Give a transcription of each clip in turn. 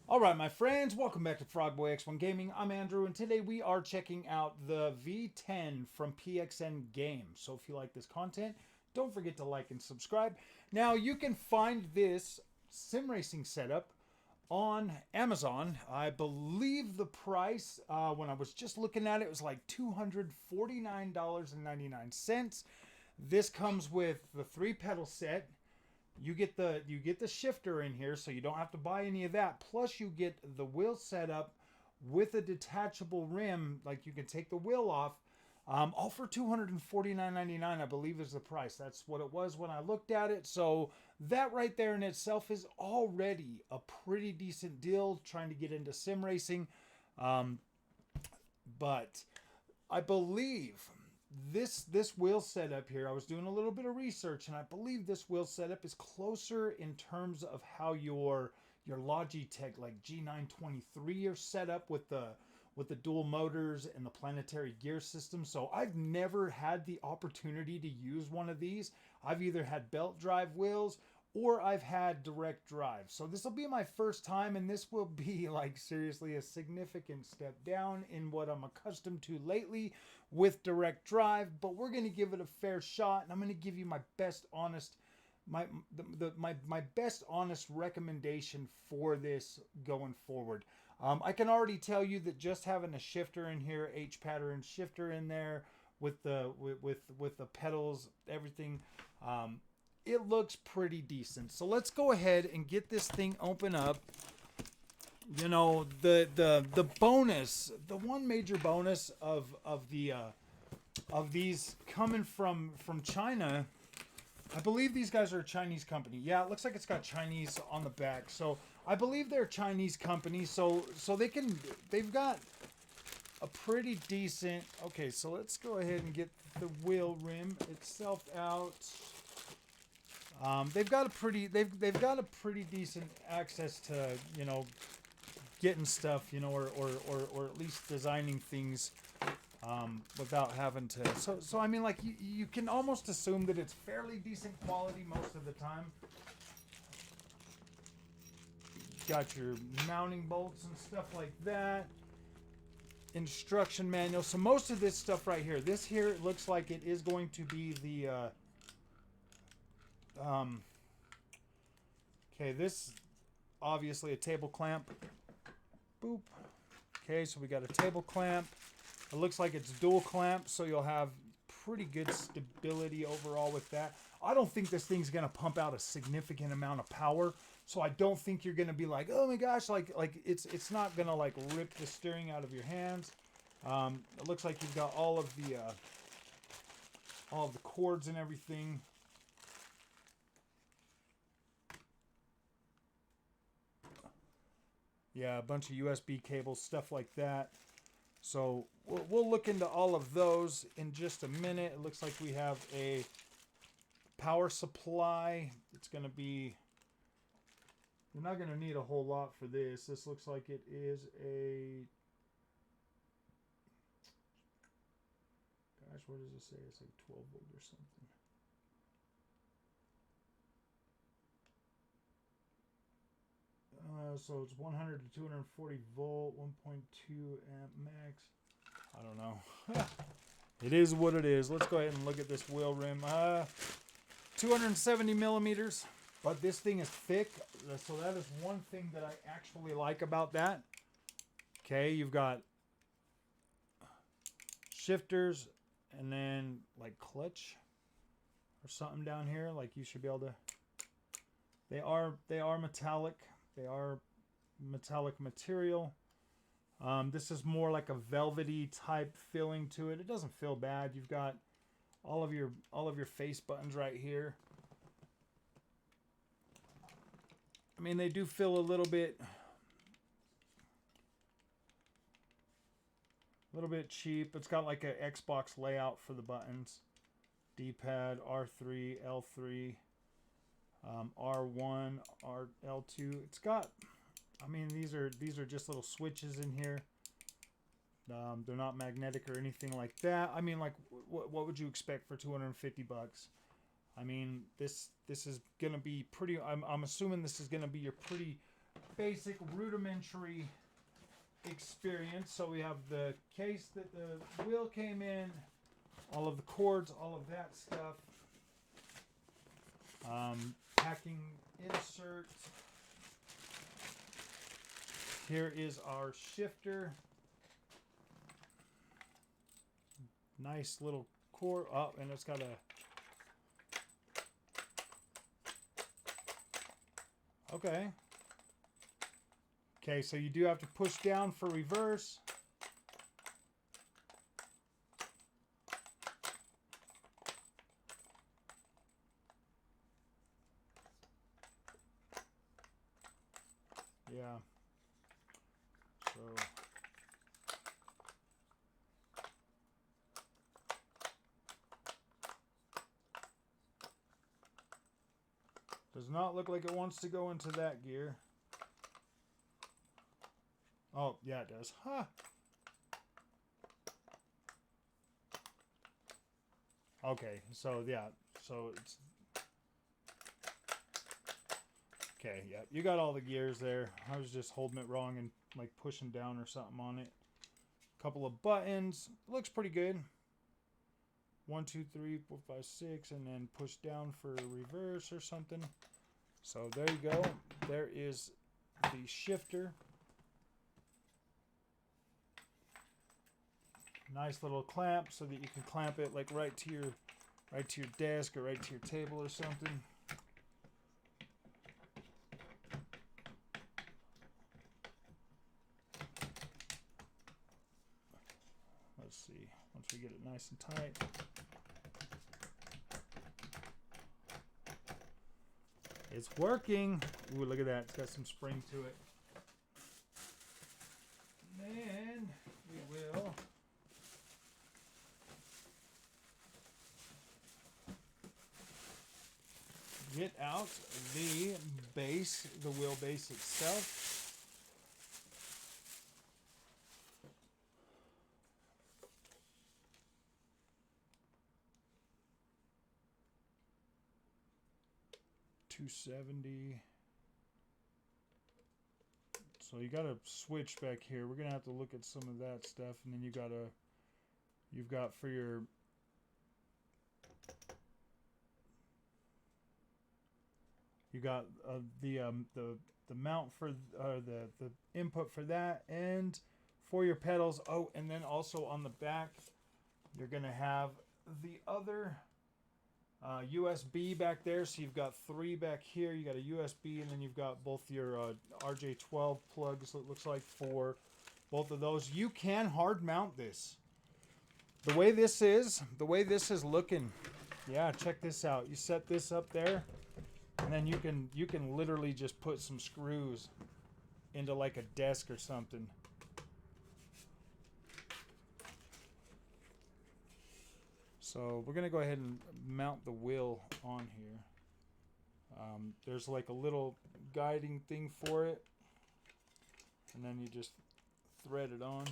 All right, my friends, welcome back to Frogboy X1 Gaming. I'm Andrew, and today we are checking out the V10 from PXN Games. So if you like this content, don't forget to like and subscribe. Now, you can find this sim racing setup on Amazon. I believe the price, when I was just looking at it, was like $249.99. This comes with the 3 pedal set. You get the shifter in here, so you don't have to buy any of that. Plus, you get the wheel setup with a detachable rim, like you can take the wheel off. All for $249.99, I believe, is the price. That's what it was when I looked at it. So that right there in itself is already a pretty decent deal. Trying to get into sim racing, but I believe this wheel setup here, I was doing a little bit of research, and I believe this wheel setup is closer in terms of how your Logitech like G923 are set up with the dual motors and the planetary gear system. So I've never had the opportunity to use one of these. I've either had belt drive wheels or I've had direct drive. So this will be my first time, and this will be like seriously a significant step down in what I'm accustomed to lately with direct drive, but we're going to give it a fair shot, and I'm going to give you my best honest my best honest recommendation for this going forward. I can already tell you that just having a shifter in here, H pattern shifter in there with the pedals, everything, it looks pretty decent. So let's go ahead and get this thing open up. You know, the bonus, the one major bonus of these coming from China. I believe these guys are a Chinese company. Yeah, it looks like it's got Chinese on the back. So I believe they're a Chinese company. So they've got a pretty decent. Okay, so let's go ahead and get the wheel rim itself out. They've got a pretty decent access to, getting stuff, or at least designing things, without having to. So I mean, like you can almost assume that it's fairly decent quality most of the time. Got your mounting bolts and stuff like that. Instruction manual. So most of this stuff right here, this here looks like it is going to be the. Okay, this obviously a table clamp. Boop. Okay, so we got a table clamp. It looks like it's dual clamp, so you'll have pretty good stability overall with that. I don't think this thing's gonna pump out a significant amount of power, so I don't think you're gonna be like, oh my gosh, like it's not gonna like rip the steering out of your hands. It looks like you've got all of the cords and everything. Yeah, a bunch of USB cables, stuff like that. So we'll look into all of those in just a minute. It looks like we have a power supply. It's going to be, you're not going to need a whole lot for this. This looks like it is a, gosh, what does it say? It's like 12 volt or something. So it's 100 to 240 volt, 1.2 amp max. I don't know. It is what it is. Let's go ahead and look at this wheel rim. 270 millimeters, but this thing is thick. So that is one thing that I actually like about that. Okay, you've got shifters and then like clutch or something down here. Like you should be able to. They are metallic. They are metallic material. This is more like a velvety type feeling to it. It doesn't feel bad. You've got all of your face buttons right here. I mean, they do feel a little bit cheap. It's got like an Xbox layout for the buttons. D-pad, R3, L3, R1, L2. It's got, I mean, these are just little switches in here. They're not magnetic or anything like that. I mean, like, what would you expect for 250 bucks? I mean, this is gonna be pretty. I'm assuming this is gonna be your pretty basic rudimentary experience. So we have the case that the wheel came in, all of the cords, all of that stuff. Packing insert. Here is our shifter. Nice little cord. Oh, and it's got a... Okay. Okay, so you do have to push down for reverse. Yeah. So does not look like it wants to go into that gear. Oh, yeah, it does. Huh. Okay, so yeah, so it's... Okay, yeah, you got all the gears there. I was just holding it wrong and like pushing down or something on it. Couple of buttons. Looks pretty good. 1, 2, 3, 4, 5, 6, and then push down for reverse or something. So there you go. There is the shifter. Nice little clamp so that you can clamp it like right to your desk or right to your table or something. Let's see. Once we get it nice and tight. It's working. Ooh, look at that. It's got some spring to it. And then we will get out the base, the wheelbase itself. $270. So you got to switch back here. We're gonna have to look at some of that stuff, and then you've got for your you got the mount for the input for that, and for your pedals. Oh, and then also on the back, you're gonna have the other USB back there. So you've got 3 back here. You got a USB, and then you've got both your RJ12 plugs. It looks like for both of those. You can hard mount this. The way this is looking. Yeah, check this out. You set this up there, and then you can literally just put some screws into like a desk or something. So we're gonna go ahead and mount the wheel on here. There's like a little guiding thing for it, and then you just thread it on.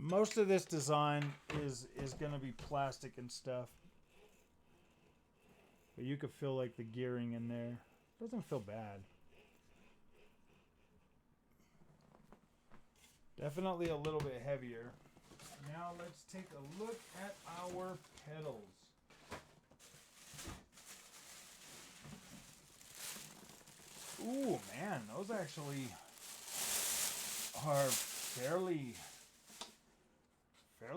Most of this design is going to be plastic and stuff. But you could feel like the gearing in there. Doesn't feel bad. Definitely a little bit heavier. Now let's take a look at our pedals. Ooh, man, those actually are fairly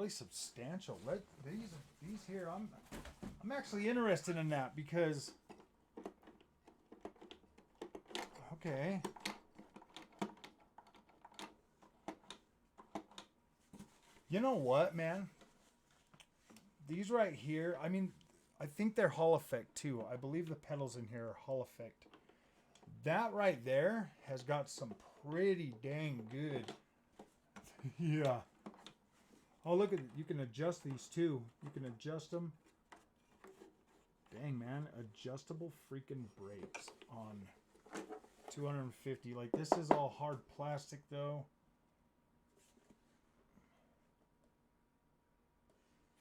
substantial. These here, I'm actually interested in that because, okay. You know what, man? These right here, I mean, I think they're Hall Effect too. I believe the pedals in here are Hall Effect. That right there has got some pretty dang good. Yeah. Oh, look at it. You can adjust these too. You can adjust them. Dang, man. Adjustable freaking brakes on 250. Like, this is all hard plastic though.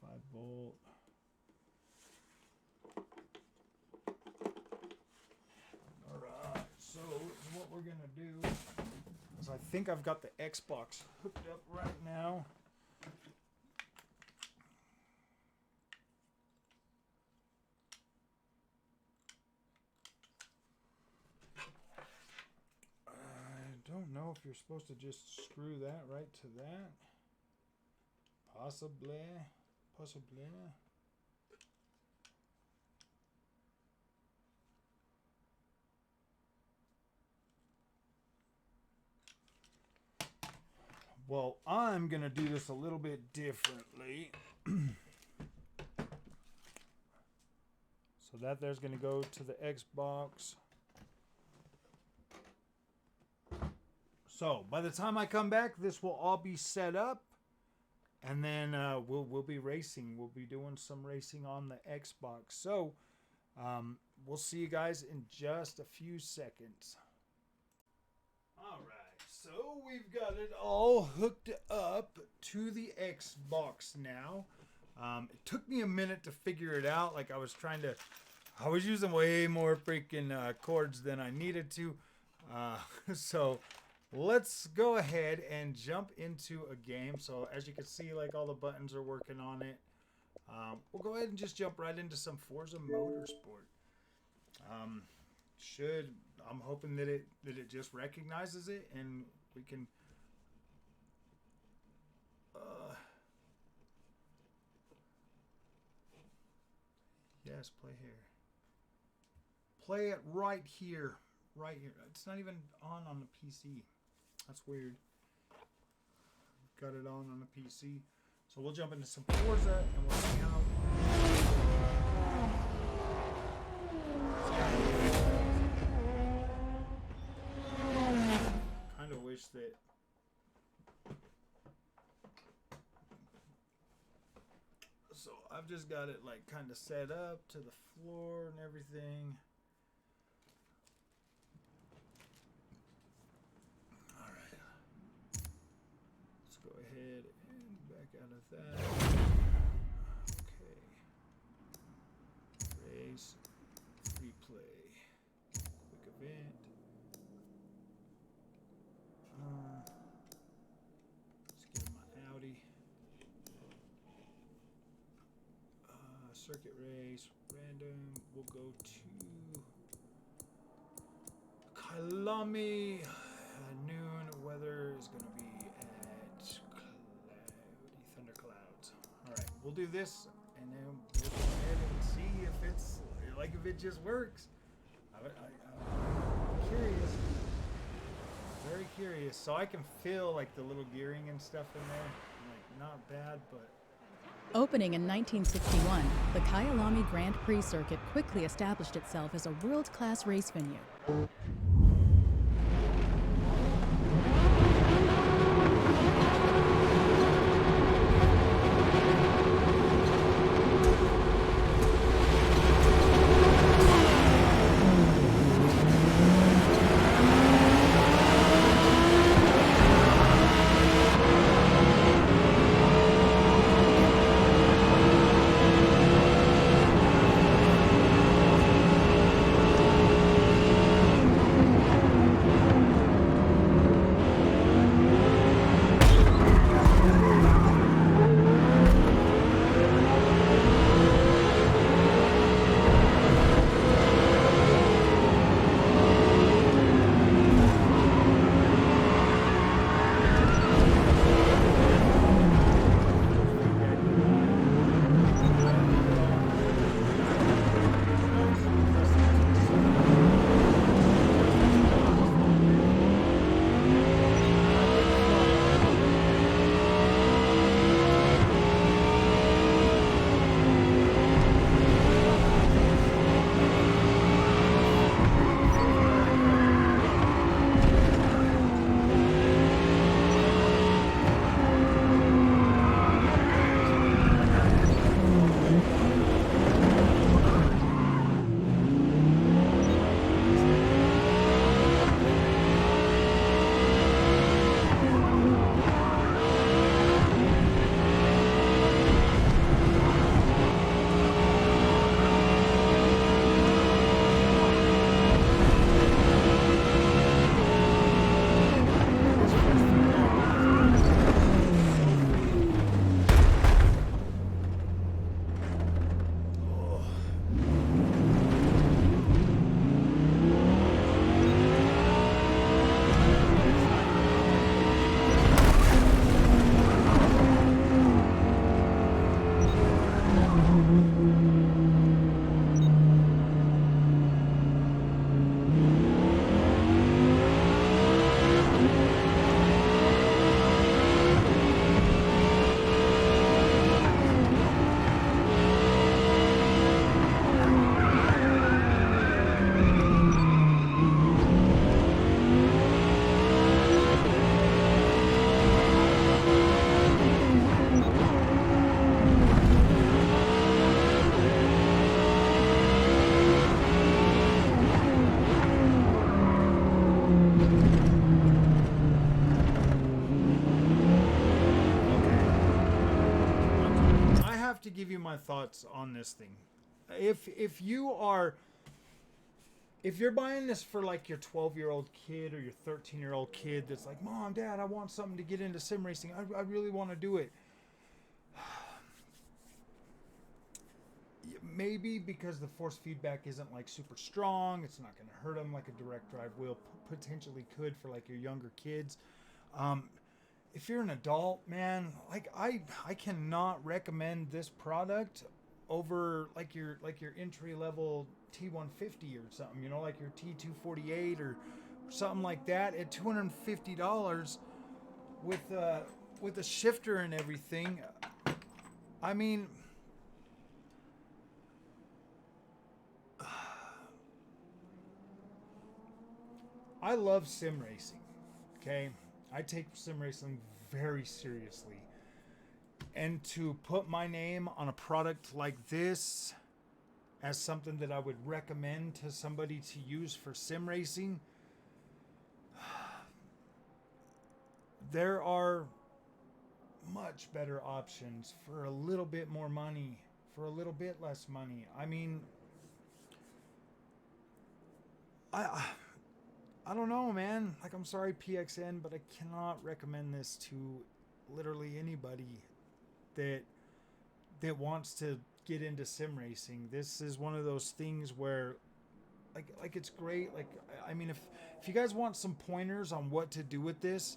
5-volt. Alright, so what we're gonna do is, I think I've got the Xbox hooked up right now. I don't know if you're supposed to just screw that right to that. Possibly. Well, I'm going to do this a little bit differently. So that there's going to go to the Xbox. So by the time I come back, this will all be set up. And then we'll be racing. We'll be doing some racing on the Xbox. So we'll see you guys in just a few seconds. All right. So we've got it all hooked up to the Xbox now. It took me a minute to figure it out. Like, I was using way more freaking cords than I needed to. So let's go ahead and jump into a game. So as you can see, like, all the buttons are working on it. We'll go ahead and just jump right into some Forza Motorsport. I'm hoping that it just recognizes it and we can yes, play here. Play it right here. Right here. It's not even on the PC. That's weird. Got it on the PC. So we'll jump into some Forza and we'll see how. Kind of wish that. So I've just got it like kind of set up to the floor and everything. Ahead and back out of that. Okay. Race. Replay. Quick event. Let's get my Audi. Circuit race. Random. We'll go to Kyalami. Noon. Weather is going to be Alright, we'll do this and then we'll go ahead and see if it just works. I'm curious. Very curious. So I can feel like the little gearing and stuff in there. Like, not bad, but. Opening in 1961, the Kyalami Grand Prix circuit quickly established itself as a world-class race venue. give you my thoughts on this thing. If you're buying this for like your 12-year-old kid or your 13-year-old kid that's like, Mom, Dad, I want something to get into sim racing. I really want to do it. Maybe because the force feedback isn't like super strong, it's not going to hurt them like a direct drive wheel potentially could for like your younger kids. If you're an adult, man, like I cannot recommend this product over like your entry level T150 or something, you know, like your T248 or something like that at $250 with a shifter and everything. I mean, I love sim racing. Okay, I take sim racing very seriously. And to put my name on a product like this as something that I would recommend to somebody to use for sim racing, there are much better options for a little bit more money, for a little bit less money. I mean, I don't know, man. Like, I'm sorry, PXN, but I cannot recommend this to literally anybody that wants to get into sim racing. This is one of those things where like it's great. Like, I mean, if you guys want some pointers on what to do with this,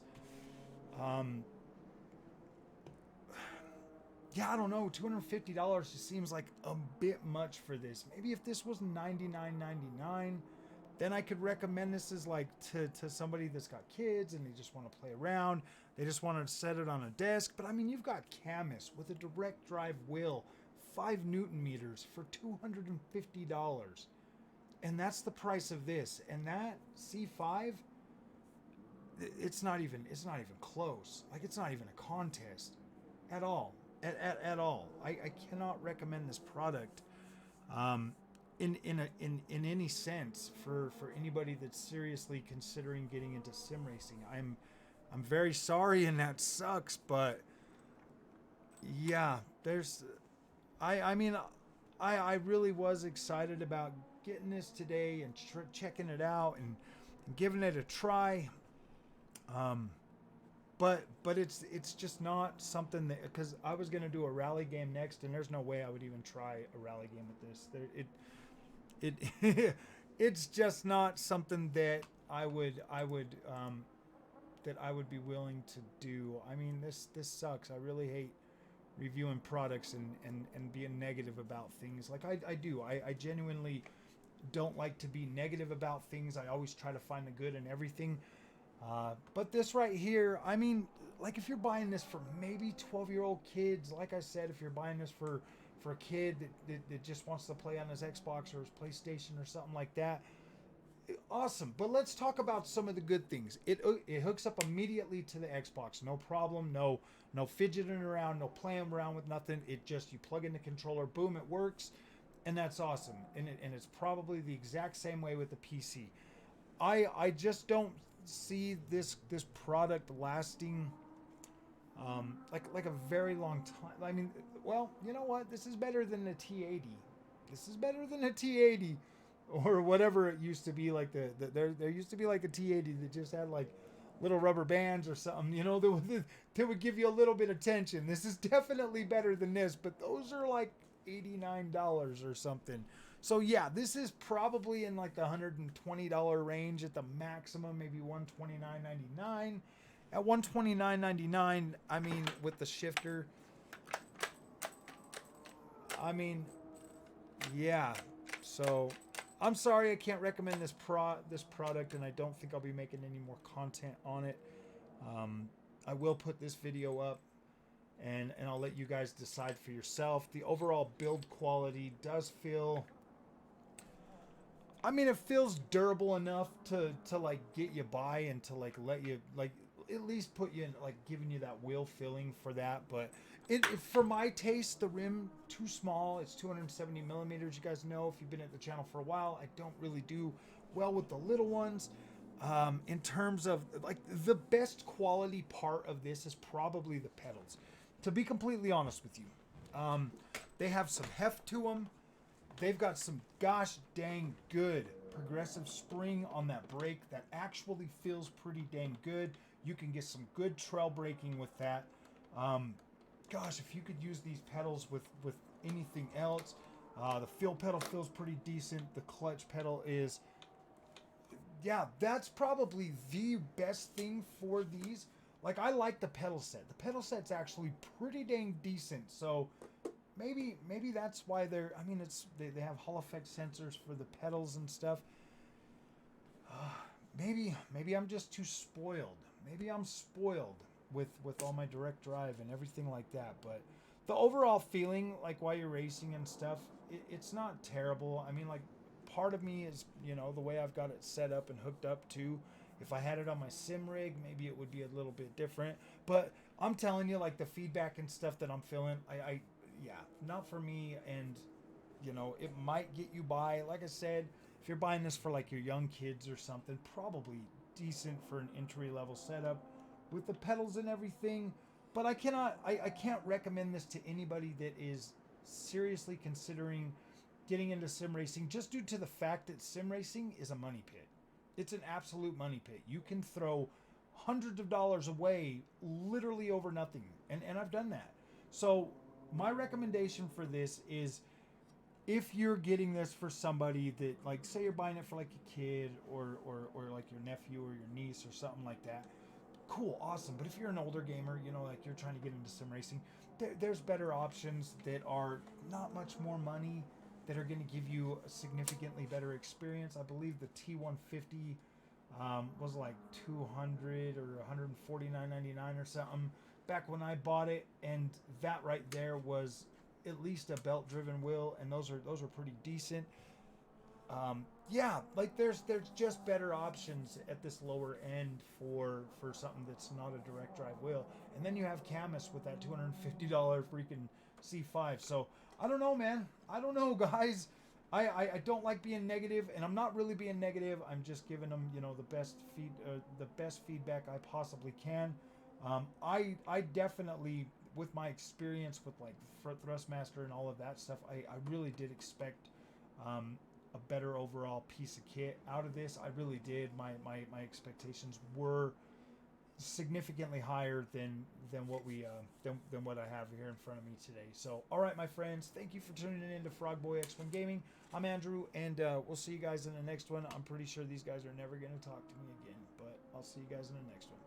yeah, I don't know. $250 just seems like a bit much for this. Maybe if this was $99.99, then I could recommend this as like to somebody that's got kids and they just want to play around. They just want to set it on a desk. But I mean, you've got Camus with a direct drive wheel, 5 Newton meters for $250. And that's the price of this. And that C5, it's not even close. Like, it's not even a contest at all. At all. I cannot recommend this product in any sense for anybody that's seriously considering getting into sim racing. I'm very sorry, and that sucks, but yeah, I mean, I really was excited about getting this today and checking it out and giving it a try. But it's just not something that, because I was gonna do a rally game next, and there's no way I would even try a rally game with this. It's just not something that I would be willing to do. I mean, this sucks. I really hate reviewing products and being negative about things. Like I do. I genuinely don't like to be negative about things. I always try to find the good in everything. But this right here, I mean, like, if you're buying this for maybe 12-year-old kids, like I said, if you're buying this for a kid that just wants to play on his Xbox or his PlayStation or something like that, awesome. But let's talk about some of the good things. It hooks up immediately to the Xbox, no problem. No fidgeting around, no playing around with nothing. It just, you plug in the controller, boom, it works, and that's awesome. And it's probably the exact same way with the PC. I just don't see this product lasting like a very long time. I mean, well, you know what? This is better than the T80. This is better than a T80 or whatever it used to be. Like there used to be like a T80 that just had like little rubber bands or something, you know, that would give you a little bit of tension. This is definitely better than this, but those are like $89 or something. So yeah, this is probably in like the $120 range at the maximum, maybe $129.99. At $129.99, I mean, with the shifter, I mean, yeah. So I'm sorry I can't recommend this product, and I don't think I'll be making any more content on it. I will put this video up, and I'll let you guys decide for yourself. The overall build quality does feel, I mean, it feels durable enough to like get you by and to like let you like at least put you in, like, giving you that wheel filling for that. But it for my taste, the rim too small. It's 270 millimeters. You guys know, if you've been at the channel for a while, I don't really do well with the little ones. In terms of, like, the best quality part of this is probably the pedals, to be completely honest with you. They have some heft to them. They've got some gosh dang good progressive spring on that brake that actually feels pretty dang good. You can get some good trail braking with that. Gosh, if you could use these pedals with anything else. The feel pedal feels pretty decent. The clutch pedal is, yeah, that's probably the best thing for these. Like, I like the pedal set. The pedal set's actually pretty dang decent. So maybe that's why they're, I mean, they have Hall effect sensors for the pedals and stuff. Maybe I'm just too spoiled. Maybe I'm spoiled with all my direct drive and everything like that. But the overall feeling, like while you're racing and stuff, it's not terrible. I mean, like, part of me is, you know, the way I've got it set up and hooked up to. If I had it on my sim rig, maybe it would be a little bit different. But I'm telling you, like, the feedback and stuff that I'm feeling, yeah, not for me. And, you know, it might get you by. Like I said, if you're buying this for like your young kids or something, probably decent for an entry level setup with the pedals and everything. But I can't recommend this to anybody that is seriously considering getting into sim racing, just due to the fact that sim racing is a money pit. It's an absolute money pit. You can throw hundreds of dollars away literally over nothing. And I've done that. So my recommendation for this is, if you're getting this for somebody that, like, say you're buying it for like a kid or like your nephew or your niece or something like that, cool, awesome. But if you're an older gamer, you know, like you're trying to get into sim racing, there's better options that are not much more money, that are going to give you a significantly better experience. I believe the T150 was like 200 or 149.99 or something back when I bought it, and that right there was at least a belt driven wheel, and those are pretty decent. Yeah, like there's just better options at this lower end for something that's not a direct drive wheel. And then you have Camus with that $250 freaking C5. So I don't know, man. I don't know, guys. I don't like being negative, and I'm not really being negative. I'm just giving them, you know, the best feedback I possibly can. I definitely, with my experience with like Thrustmaster and all of that stuff, I really did expect a better overall piece of kit out of this. I really did. My expectations were significantly higher than what we than what I have here in front of me today. So, all right, my friends, thank you for tuning in to Frogboy X1 Gaming. I'm Andrew, and we'll see you guys in the next one. I'm pretty sure these guys are never going to talk to me again, but I'll see you guys in the next one.